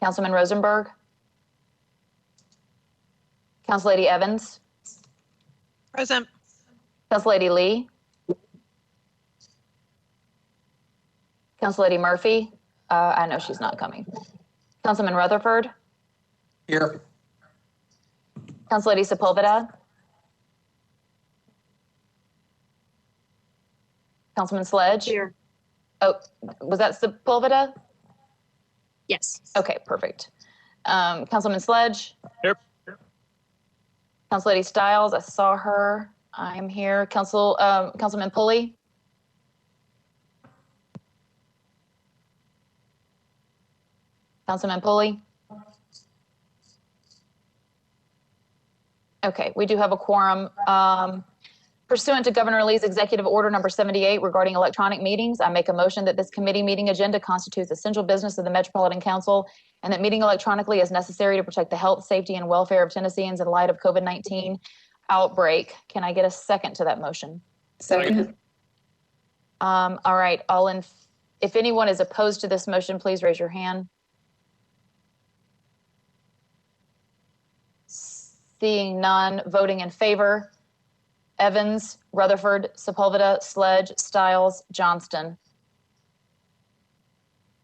Councilman Rosenberg, Councillady Evans, Present. Councillady Lee, Councillady Murphy. I know she's not coming. Councilman Rutherford, Here. Councillady Sepulveda, Councilman Sledge. Here. Oh, was that Sepulveda? Yes. Okay, perfect. Councilman Sledge. Here. Councillady Stiles, I saw her. I'm here. Councilman Pulley. Councilman Pulley. Okay, we do have a quorum. Pursuant to Governor Lee's Executive Order number 78 regarding electronic meetings, I make a motion that this committee meeting agenda constitutes essential business of the Metropolitan Council and that meeting electronically is necessary to protect the health, safety, and welfare of Tennesseans in light of COVID-19 outbreak. Can I get a second to that motion? Second. All right, if anyone is opposed to this motion, please raise your hand. Seeing none, voting in favor. Evans, Rutherford, Sepulveda, Sledge, Stiles, Johnston.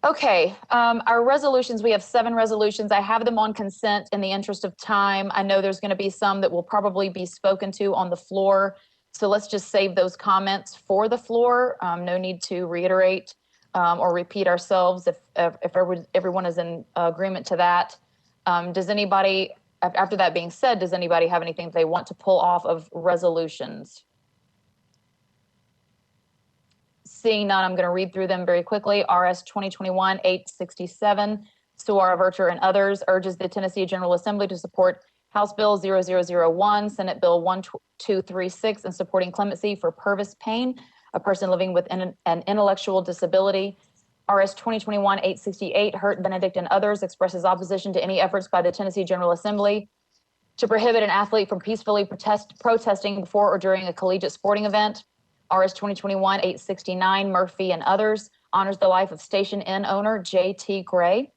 Okay, our resolutions, we have 7 resolutions. I have them on consent in the interest of time. I know there's going to be some that will probably be spoken to on the floor. So let's just save those comments for the floor. No need to reiterate or repeat ourselves if everyone is in agreement to that. Does anybody, after that being said, does anybody have anything they want to pull off of resolutions? Seeing none, I'm going to read through them very quickly. RS 2021-867, Suara Vircher and others urges the Tennessee General Assembly to support House Bill 0001, Senate Bill 1236, and supporting clemency for Purvis Payne, a person living with an intellectual disability. RS 2021-868, Hurt Benedict and others expresses opposition to any efforts by the Tennessee General Assembly to prohibit an athlete from peacefully protesting before or during a collegiate sporting event. RS 2021-869, Murphy and others honors the life of Station Inn owner J.T. Gray.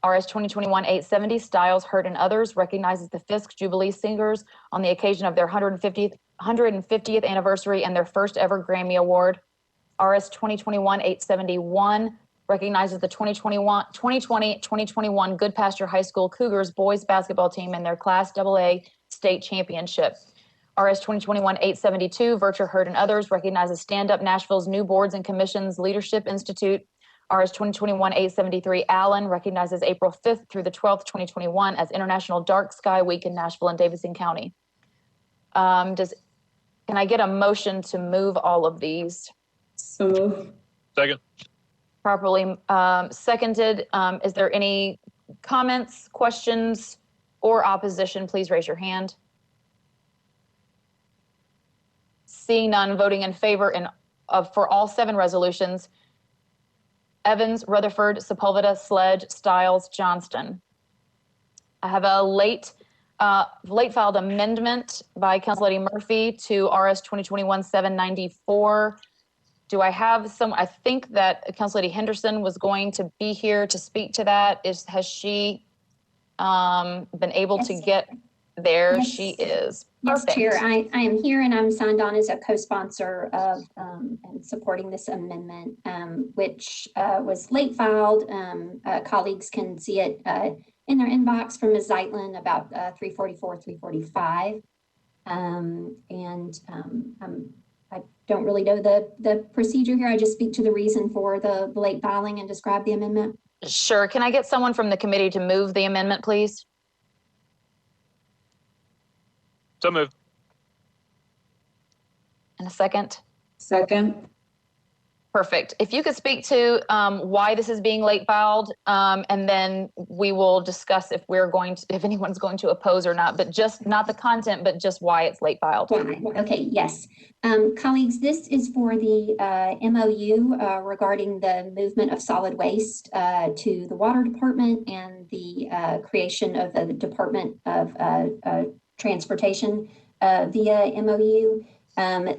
RS 2021-870, Stiles, Hurt and others recognizes the Fisk Jubilee Singers on the occasion of their 150th anniversary and their first ever Grammy Award. RS 2021-871 recognizes the 2020-2021 Good Pasture High School Cougars boys basketball team in their Class AA state championship. RS 2021-872, Vircher, Hurt, and others recognizes Stand Up Nashville's new boards and commissions Leadership Institute. RS 2021-873, Allen recognizes April 5th through the 12th, 2021 as International Dark Sky Week in Nashville and Davidson County. Can I get a motion to move all of these? So moved. Second. Properly seconded. Is there any comments, questions, or opposition? Please raise your hand. Seeing none, voting in favor for all 7 resolutions. Evans, Rutherford, Sepulveda, Sledge, Stiles, Johnston. I have a late filed amendment by Councillady Murphy to RS 2021-794. Do I have some? I think that Councillady Henderson was going to be here to speak to that. Has she been able to get there? Yes. She is. Yes, Perfect. Chair. I am here and I'm signed on as a co-sponsor of and supporting this amendment, which was late filed. Colleagues can see it in their inbox from Ms. Zeitlin about 344, 345. I don't really know the procedure here. I just speak to the reason for the late filing and describe the amendment. Sure. Can I get someone from the committee to move the amendment, please? So moved. And a second? Second. Perfect. If you could speak to why this is being late filed, and then we will discuss if anyone's going to oppose or not, but just not the content, but just why it's late filed. Okay, yes. Colleagues, this is for the MOU regarding the movement of solid waste to the water department and the creation of the Department of Transportation via MOU.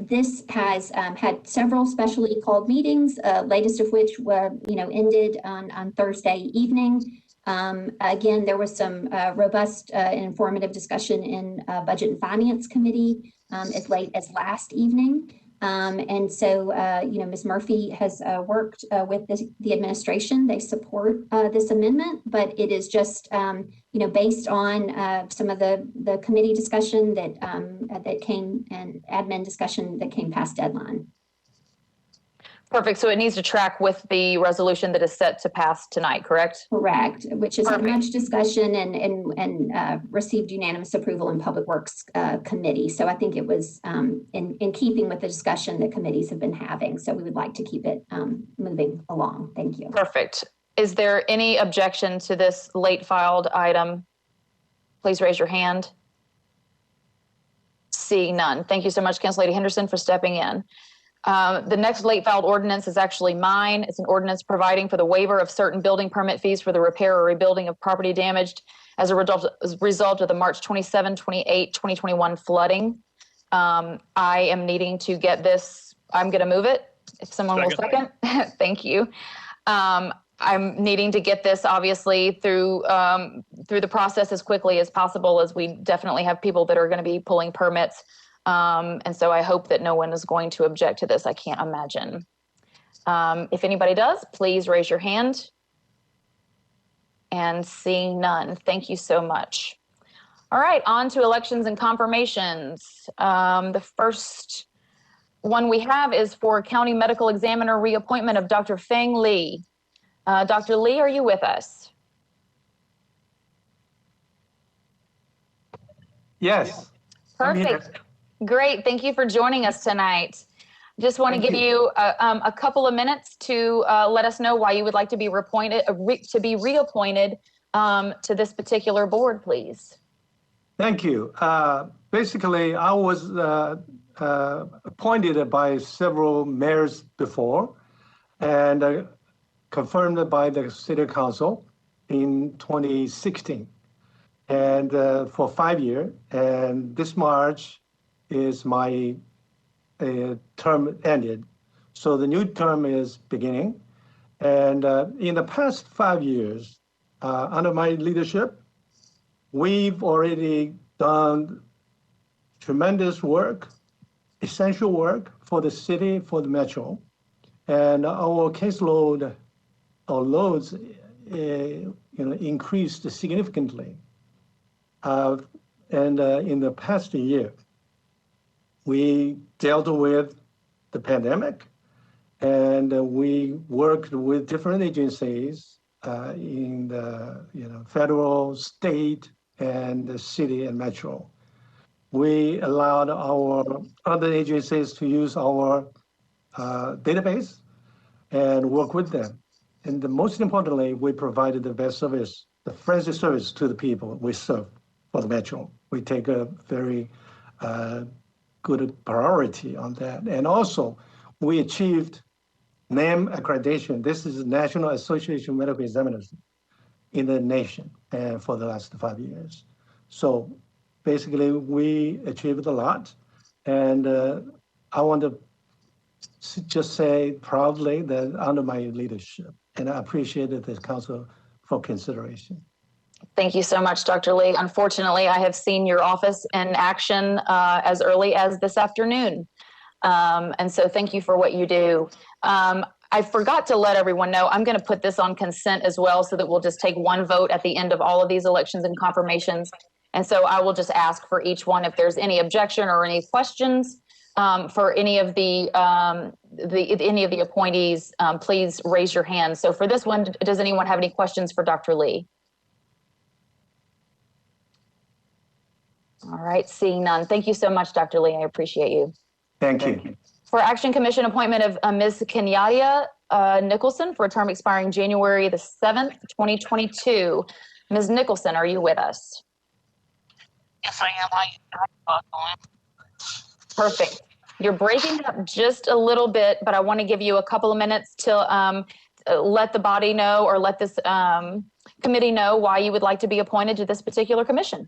This has had several specially called meetings, latest of which were, ended on Thursday evening. Again, there was some robust and informative discussion in Budget and Finance Committee as late as last evening. And so, Ms. Murphy has worked with the administration. They support this amendment, but it is just, based on some of the committee discussion that came and admin discussion that came past deadline. Perfect. So it needs to track with the resolution that is set to pass tonight, correct? Correct, which has had Perfect. much discussion and received unanimous approval in Public Works Committee. So I think it was in keeping with the discussion that committees have been having. So we would like to keep it moving along. Thank you. Perfect. Is there any objection to this late filed item? Please raise your hand. Seeing none. Thank you so much, Council Lady Henderson, for stepping in. The next late filed ordinance is actually mine. It's an ordinance providing for the waiver of certain building permit fees for the repair or rebuilding of property damaged as a result of the March 27, 28, 2021 flooding. I am needing to get this. I'm going to move it. If someone will second. Thank you. I'm needing to get this obviously through the process as quickly as possible, as we definitely have people that are going to be pulling permits. And so I hope that no one is going to object to this. I can't imagine. If anybody does, please raise your hand. And seeing none, thank you so much. All right, on to elections and confirmations. The first one we have is for County Medical Examiner reappointment of Dr. Feng Li. Dr. Li, are you with us? Yes. Perfect. Great. Thank you for joining us tonight. Just want to give you a couple of minutes to let us know why you would like to be reappointed to this particular board, please. Thank you. Basically, I was appointed by several mayors before and confirmed by the City Council in 2016 and for 5 years. And this March is my term ended. So the new term is beginning. And in the past 5 years, under my leadership, we've already done tremendous work, essential work for the city, for the metro. And our caseload, our loads, increased significantly. And in the past year, we dealt with the pandemic, and we worked with different agencies in the federal, state, and the city and metro. We allowed our other agencies to use our database and work with them. And most importantly, we provided the best service, the friendly service to the people we serve for the metro. We take a very good priority on that. And also, we achieved NAM accreditation. This is the National Association of Medical Examiners in the nation for the last 5 years. So basically, we achieved a lot. And I want to just say proudly that under my leadership, and I appreciated this council for consideration. Thank you so much, Dr. Lee. Unfortunately, I have seen your office in action as early as this afternoon. And so thank you for what you do. I forgot to let everyone know, I'm going to put this on consent as well so that we'll just take one vote at the end of all of these elections and confirmations. And so I will just ask for each one if there's any objection or any questions for any of the appointees, please raise your hand. So for this one, does anyone have any questions for Dr. Lee? All right, seeing none. Thank you so much, Dr. Lee. I appreciate you. Thank you. For Action Commission appointment of Ms. Kenyatta Nicholson for a term expiring January the 7th, 2022. Ms. Nicholson, are you with us? Yes, I am. Perfect. You're breaking up just a little bit, but I want to give you a couple of minutes to let the body know or let this committee know why you would like to be appointed to this particular commission.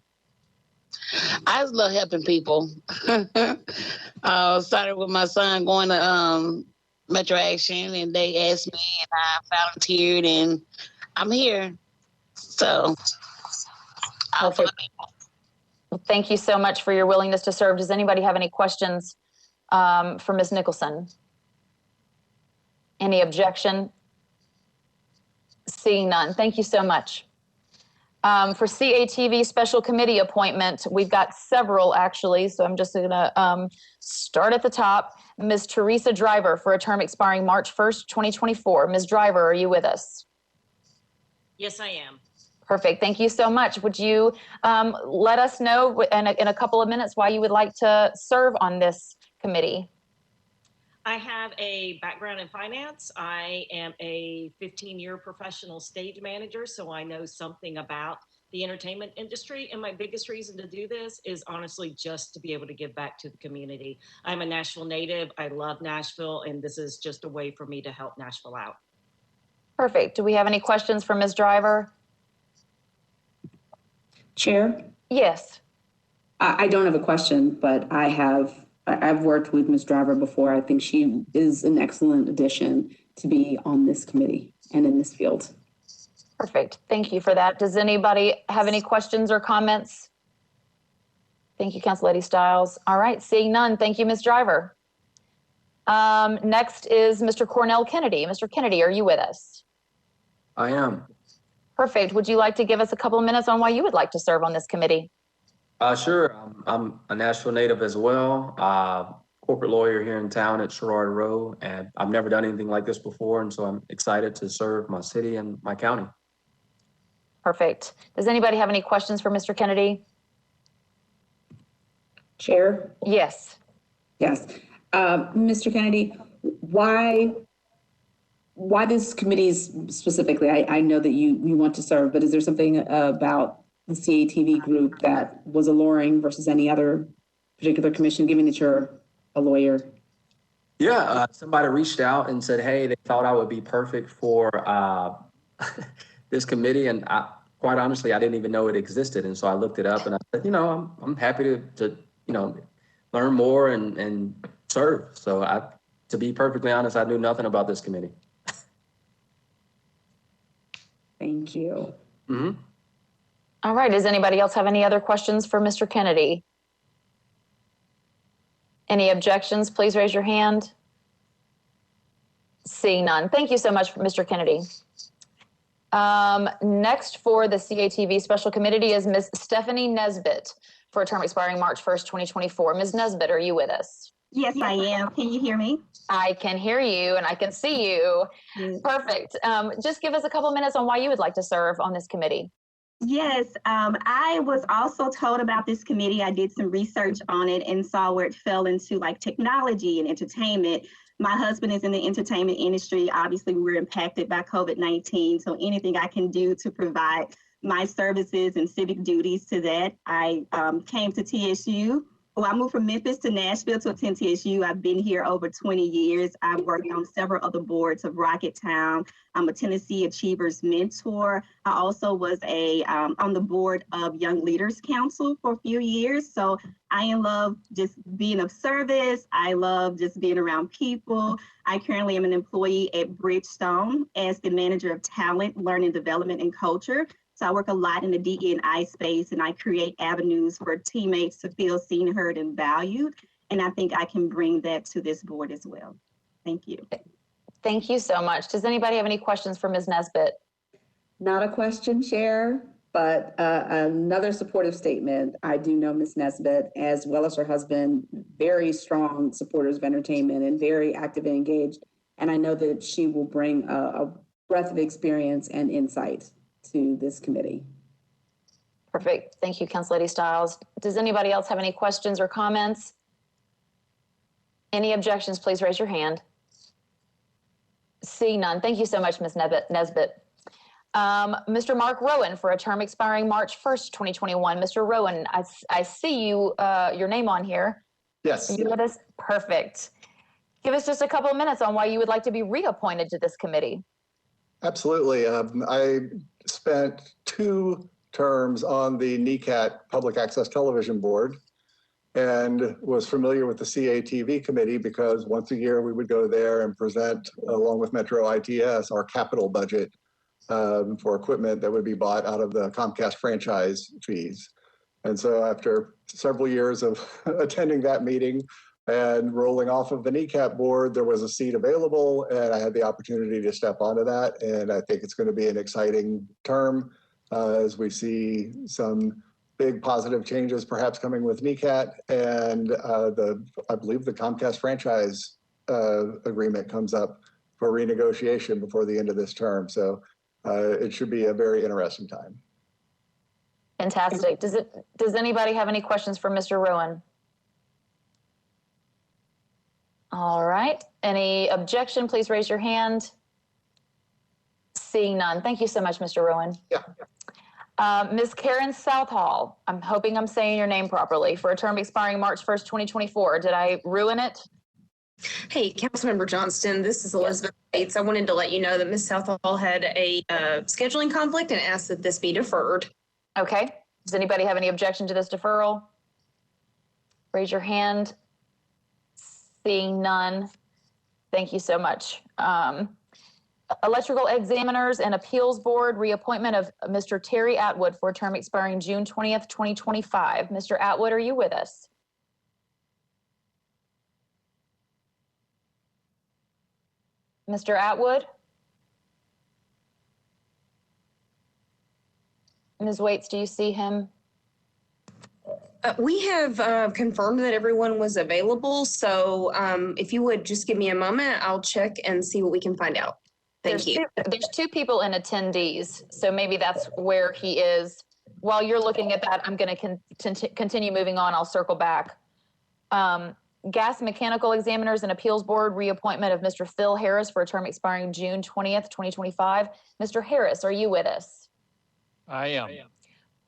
I just love helping people. Started with my son going to Metro Action, and they asked me, and I volunteered, and I'm here. So, Perfect. Well, thank you so much for your willingness to serve. Does anybody have any questions for Ms. Nicholson? Any objection? Seeing none. Thank you so much. For CATV Special Committee appointment, we've got several actually, so I'm just going to start at the top. Ms. Teresa Driver for a term expiring March 1st, 2024. Ms. Driver, are you with us? Yes, I am. Perfect. Thank you so much. Would you let us know in a couple of minutes why you would like to serve on this committee? I have a background in finance. I am a 15-year professional stage manager, so I know something about the entertainment industry. And my biggest reason to do this is honestly just to be able to give back to the community. I'm a Nashville native. I love Nashville, and this is just a way for me to help Nashville out. Perfect. Do we have any questions for Ms. Driver? Chair, Yes. I don't have a question, but I've worked with Ms. Driver before. I think she is an excellent addition to be on this committee and in this field. Perfect. Thank you for that. Does anybody have any questions or comments? Thank you, Council Lady Stiles. All right, seeing none. Thank you, Ms. Driver. Next is Mr. Cornell Kennedy. Mr. Kennedy, are you with us? I am. Perfect. Would you like to give us a couple of minutes on why you would like to serve on this committee? Sure. I'm a Nashville native as well. Corporate lawyer here in town at Sherrard Row, and I've never done anything like this before, and so I'm excited to serve my city and my county. Perfect. Does anybody have any questions for Mr. Kennedy? Chair? Yes. Yes. Mr. Kennedy, why this committee specifically? I know that you want to serve, but is there something about the CATV group that was alluring versus any other particular commission, given that you're a lawyer? Yeah, somebody reached out and said, hey, they thought I would be perfect for this committee, and quite honestly, I didn't even know it existed, and so I looked it up, and I said, I'm happy to learn more and serve. So to be perfectly honest, I knew nothing about this committee. Thank you. Mm-hmm. All right. Does anybody else have any other questions for Mr. Kennedy? Any objections? Please raise your hand. Seeing none. Thank you so much, Mr. Kennedy. Next for the CATV Special Committee is Ms. Stephanie Nesbitt for a term expiring March 1st, 2024. Ms. Nesbitt, are you with us? Yes, I am. Can you hear me? I can hear you and I can see you. Yes. Perfect. Just give us a couple minutes on why you would like to serve on this committee. Yes, I was also told about this committee. I did some research on it and saw where it fell into like technology and entertainment. My husband is in the entertainment industry. Obviously, we were impacted by COVID-19. So anything I can do to provide my services and civic duties to that. I came to TSU. Well, I moved from Memphis to Nashville to attend TSU. I've been here over 20 years. I've worked on several other boards of Rocketown. I'm a Tennessee Achievers Mentor. I also was on the board of Young Leaders Council for a few years. So I love just being of service. I love just being around people. I currently am an employee at Bridgestone as the manager of talent, learning, development, and culture. So I work a lot in the DE&I space, and I create avenues for teammates to feel seen, heard, and valued. And I think I can bring that to this board as well. Thank you. Thank you so much. Does anybody have any questions for Ms. Nesbitt? Not a question, Chair, but another supportive statement. I do know Ms. Nesbitt, as well as her husband, very strong supporters of entertainment and very active and engaged. And I know that she will bring a breadth of experience and insight to this committee. Perfect. Thank you, Council Lady Stiles. Does anybody else have any questions or comments? Any objections, please raise your hand. See none. Thank you so much, Ms. Nesbitt. Mr. Mark Rowan for a term expiring March 1st, 2021. Mr. Rowan, I see you, your name on here. Yes. Are you with us? Perfect. Give us just a couple of minutes on why you would like to be reappointed to this committee. Absolutely. I spent 2 terms on the NECAT Public Access Television Board and was familiar with the CATV committee because once a year we would go there and present, along with Metro ITS, our capital budget for equipment that would be bought out of the Comcast franchise fees. And so after several years of attending that meeting and rolling off of the NECAP board, there was a seat available and I had the opportunity to step onto that. And I think it's going to be an exciting term as we see some big positive changes perhaps coming with NECAT, and I believe the Comcast franchise agreement comes up for renegotiation before the end of this term. So it should be a very interesting time. Fantastic. Does anybody have any questions for Mr. Rowan? All right. Any objection, please raise your hand. Seeing none. Thank you so much, Mr. Rowan. Yeah. Ms. Karen Southall, I'm hoping I'm saying your name properly, for a term expiring March 1st, 2024. Did I ruin it? Hey, Councilmember Johnston, this is Elizabeth Bates. I wanted to let you know that Ms. Southall had a scheduling conflict and asked that this be deferred. Okay. Does anybody have any objection to this deferral? Raise your hand. Seeing none. Thank you so much. Electrical Examiners and Appeals Board, reappointment of Mr. Terry Atwood for a term expiring June 20th, 2025. Mr. Atwood, are you with us? Mr. Atwood? Ms. Waits, do you see him? We have confirmed that everyone was available, so if you would just give me a moment, I'll check and see what we can find out. Thank you. There's two people in attendees, so maybe that's where he is. While you're looking at that, I'm going to continue moving on. I'll circle back. Gas Mechanical Examiners and Appeals Board, reappointment of Mr. Phil Harris for a term expiring June 20th, 2025. Mr. Harris, are you with us? I am.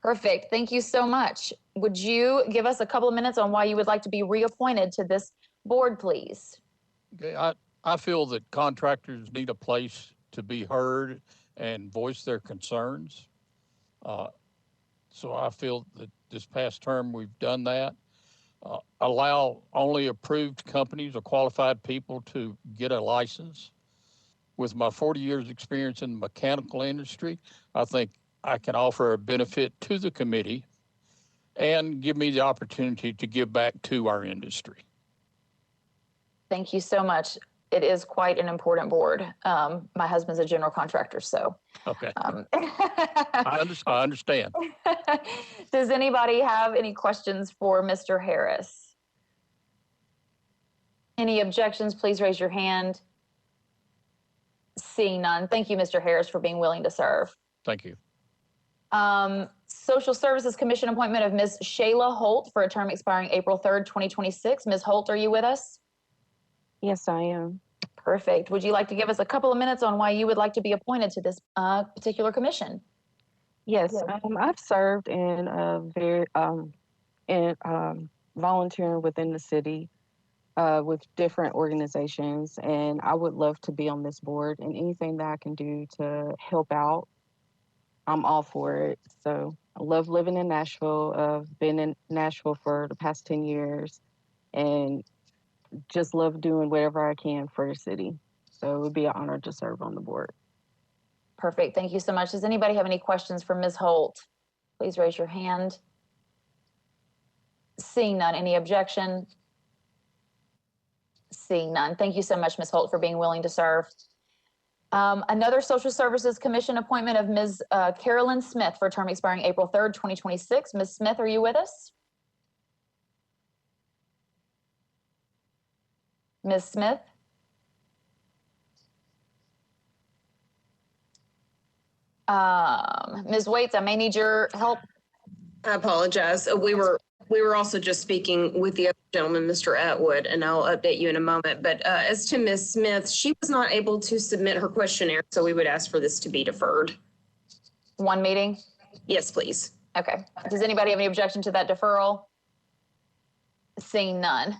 Perfect. Thank you so much. Would you give us a couple of minutes on why you would like to be reappointed to this board, please? Okay, I feel that contractors need a place to be heard and voice their concerns. So I feel that this past term we've done that. Allow only approved companies or qualified people to get a license. With my 40 years experience in the mechanical industry, I think I can offer a benefit to the committee and give me the opportunity to give back to our industry. Thank you so much. It is quite an important board. My husband's a general contractor, so. Okay. I understand. Does anybody have any questions for Mr. Harris? Any objections, please raise your hand. Seeing none. Thank you, Mr. Harris, for being willing to serve. Thank you. Social Services Commission appointment of Ms. Shayla Holt for a term expiring April 3rd, 2026. Ms. Holt, are you with us? Yes, I am. Perfect. Would you like to give us a couple of minutes on why you would like to be appointed to this particular commission? Yes, I've served in volunteering within the city with different organizations, and I would love to be on this board, and anything that I can do to help out, I'm all for it. So I love living in Nashville. I've been in Nashville for the past 10 years and just love doing whatever I can for the city. So it would be an honor to serve on the board. Perfect. Thank you so much. Does anybody have any questions for Ms. Holt? Please raise your hand. Seeing none. Any objection? Seeing none. Thank you so much, Ms. Holt, for being willing to serve. Another Social Services Commission appointment of Ms. Carolyn Smith for a term expiring April 3rd, 2026. Ms. Smith, are you with us? Ms. Smith? Ms. Waits, I may need your help. I apologize. We were also just speaking with the other gentleman, Mr. Atwood, and I'll update you in a moment. But as to Ms. Smith, she was not able to submit her questionnaire, so we would ask for this to be deferred. One meeting? Yes, please. Okay. Does anybody have any objection to that deferral? Seeing none.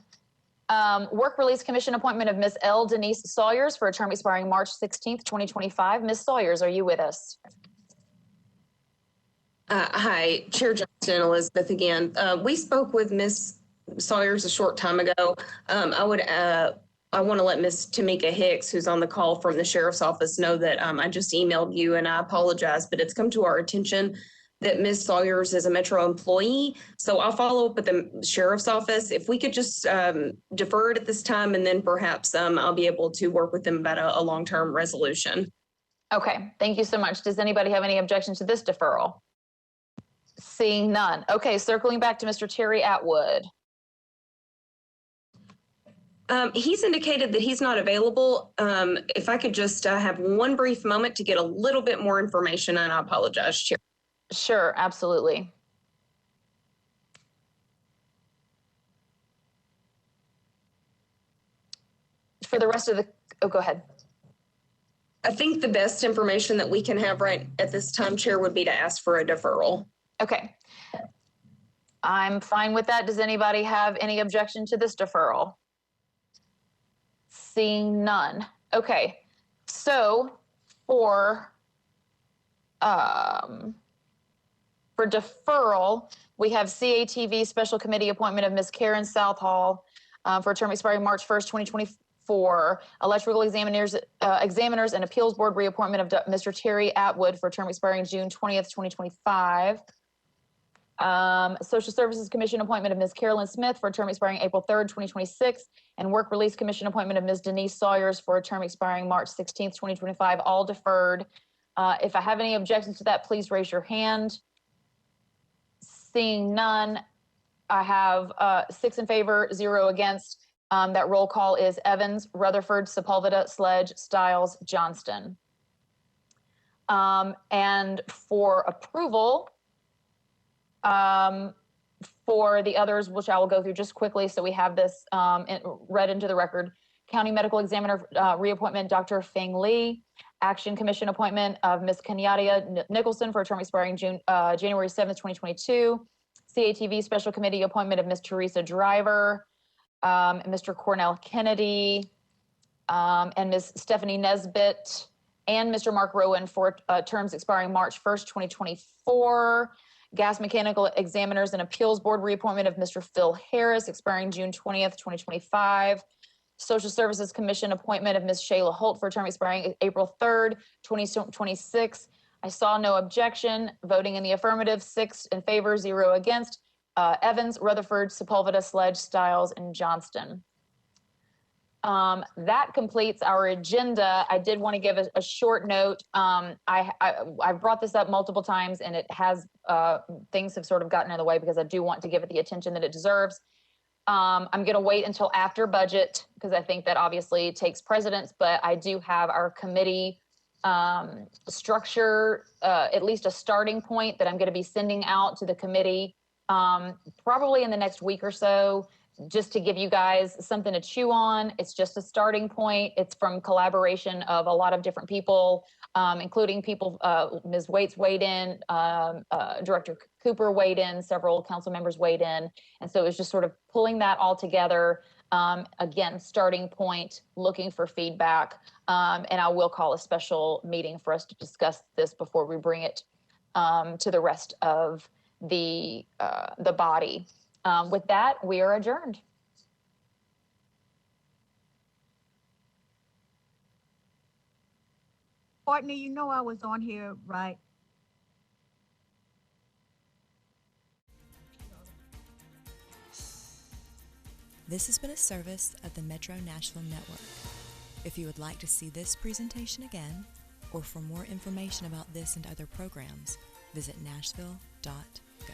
Work Release Commission appointment of Ms. L. Denise Sawyers for a term expiring March 16th, 2025. Ms. Sawyers, are you with us? Hi, Chair Johnston, Elizabeth again. We spoke with Ms. Sawyers a short time ago. I I want to let Miss Tamika Hicks, who's on the call from the sheriff's office, know that I just emailed you, and I apologize, but it's come to our attention that Ms. Sawyers is a Metro employee. So I'll follow up with the sheriff's office. If we could just defer it at this time, and then perhaps I'll be able to work with them about a long-term resolution. Okay, thank you so much. Does anybody have any objection to this deferral? Seeing none. Okay, circling back to Mr. Terry Atwood. He's indicated that he's not available. If I could just have one brief moment to get a little bit more information, and I apologize, Chair. Sure, absolutely. For the rest of the, oh, go ahead. I think the best information that we can have right at this time, Chair, would be to ask for a deferral. Okay. I'm fine with that. Does anybody have any objection to this deferral? Seeing none. Okay. So for deferral, we have CATV Special Committee appointment of Ms. Karen Southall for a term expiring March 1st, 2024. Electrical examiners and appeals board reappointment of Mr. Terry Atwood for a term expiring June 20th, 2025. Social Services Commission appointment of Ms. Carolyn Smith for a term expiring April 3rd, 2026, and Work Release Commission appointment of Ms. Denise Sawyers for a term expiring March 16th, 2025, all deferred. If I have any objections to that, please raise your hand. Seeing none, I have 6 in favor, 0 against. That roll call is Evans, Rutherford, Sepulveda, Sledge, Stiles, Johnston. And for approval, for the others, which I will go through just quickly so we have this read into the record. County Medical Examiner reappointment, Dr. Feng Li. Action Commission appointment of Ms. Kenyatta Nicholson for a term expiring January 7th, 2022. CATV Special Committee appointment of Ms. Teresa Driver, Mr. Cornell Kennedy, and Ms. Stephanie Nesbitt, and Mr. Mark Rowan for terms expiring March 1st, 2024. Gas Mechanical Examiners and Appeals Board reappointment of Mr. Phil Harris, expiring June 20th, 2025. Social Services Commission appointment of Ms. Shayla Holt for a term expiring April 3rd, 2026. I saw no objection. Voting in the affirmative, 6 in favor, 0 against. Evans, Rutherford, Sepulveda, Sledge, Stiles, and Johnston. That completes our agenda. I did want to give a short note. I've brought this up multiple times, and it has things have sort of gotten in the way because I do want to give it the attention that it deserves. I'm going to wait until after budget because I think that obviously takes precedence, but I do have our committee structure, at least a starting point that I'm going to be sending out to the committee probably in the next week or so, just to give you guys something to chew on. It's just a starting point. It's from collaboration of a lot of different people, including people, Ms. Waits weighed in, Director Cooper weighed in, several council members weighed in. And so it was just sort of pulling that all together. Again, starting point, looking for feedback. And I will call a special meeting for us to discuss this before we bring it to the rest of the body. With that, we are adjourned. Courtney, you know I was on here, right? This has been a service of the Metro Nashville Network. If you would like to see this presentation again, or for more information about this and other programs, visit nashville.go.